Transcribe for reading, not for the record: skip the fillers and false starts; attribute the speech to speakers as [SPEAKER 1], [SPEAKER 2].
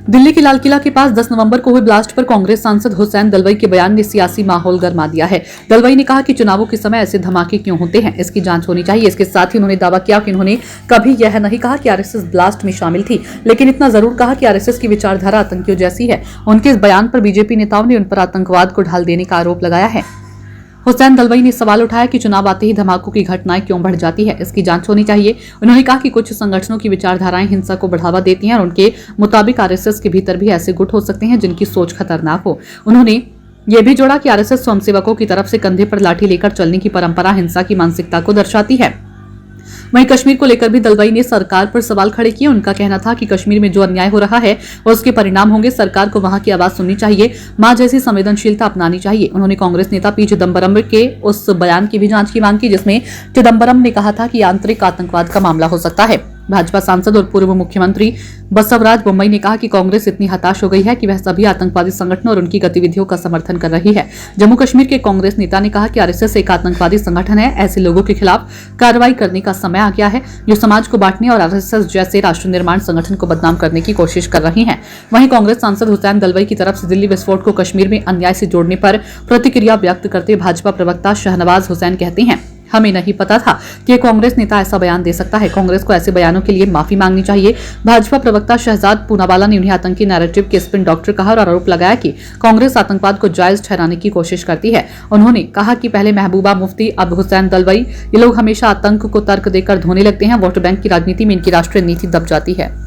[SPEAKER 1] दिल्ली के लाल किला के पास 10 नवंबर को हुए ब्लास्ट पर कांग्रेस सांसद हुसैन दलवाई के बयान ने सियासी माहौल गरमा दिया है। दलवाई ने कहा कि चुनावों के समय ऐसे धमाके क्यों होते हैं, इसकी जांच होनी चाहिए। इसके साथ ही उन्होंने दावा किया कि उन्होंने कभी यह नहीं कहा कि आरएसएस ब्लास्ट में शामिल थी, लेकिन इतना जरूर कहा कि आरएसएस की विचारधारा आतंकियों जैसी है। उनके इस बयान पर बीजेपी नेताओं ने उन पर आतंकवाद को ढाल देने का आरोप लगाया है। हुसैन दलवाई ने सवाल उठाया कि चुनाव आते ही धमाकों की घटनाएं क्यों बढ़ जाती है, इसकी जांच होनी चाहिए। उन्होंने कहा कि कुछ संगठनों की विचारधाराएं हिंसा को बढ़ावा देती हैं और उनके मुताबिक आरएसएस के भीतर भी ऐसे गुट हो सकते हैं जिनकी सोच खतरनाक हो। उन्होंने यह भी जोड़ा कि आरएसएस स्वयंसेवकों की तरफ से कंधे पर लाठी लेकर चलने की परंपरा हिंसा की मानसिकता को दर्शाती है। वहीं कश्मीर को लेकर भी दलवाई ने सरकार पर सवाल खड़े किए। उनका कहना था कि कश्मीर में जो अन्याय हो रहा है और उसके परिणाम होंगे, सरकार को वहां की आवाज सुननी चाहिए, मां जैसी संवेदनशीलता अपनानी चाहिए। उन्होंने कांग्रेस नेता पी चिदम्बरम के उस बयान की भी जांच की मांग की जिसमें चिदम्बरम ने कहा था कि आंतरिक आतंकवाद का मामला हो सकता है। भाजपा सांसद और पूर्व मुख्यमंत्री बसवराज बोम्मई ने कहा कि कांग्रेस इतनी हताश हो गई है कि वह सभी आतंकवादी संगठनों और उनकी गतिविधियों का समर्थन कर रही है। जम्मू कश्मीर के कांग्रेस नेता ने कहा कि आरएसएस एक आतंकवादी संगठन है। ऐसे लोगों के खिलाफ कार्रवाई करने का समय आ गया है जो समाज को बांटने और आरएसएस जैसे राष्ट्र निर्माण संगठन को बदनाम करने की कोशिश कर रही हैं। वहीं कांग्रेस सांसद हुसैन दलवाई की तरफ से दिल्ली विस्फोट को कश्मीर में अन्याय से जोड़ने पर प्रतिक्रिया व्यक्त करते भाजपा प्रवक्ता शहनवाज हुसैन कहते हैं, हमें नहीं पता था कि कांग्रेस नेता ऐसा बयान दे सकता है। कांग्रेस को ऐसे बयानों के लिए माफी मांगनी चाहिए। भाजपा प्रवक्ता शहजाद पूनावाला ने उन्हें आतंकी नैरेटिव के स्पिन डॉक्टर कहा और आरोप लगाया कि कांग्रेस आतंकवाद को जायज ठहराने की कोशिश करती है। उन्होंने कहा कि पहले महबूबा मुफ्ती, अब हुसैन दलवाई, ये लोग हमेशा आतंक को तर्क देकर धोने लगते हैं। वोट बैंक की राजनीति में इनकी राष्ट्रीय नीति दब जाती है।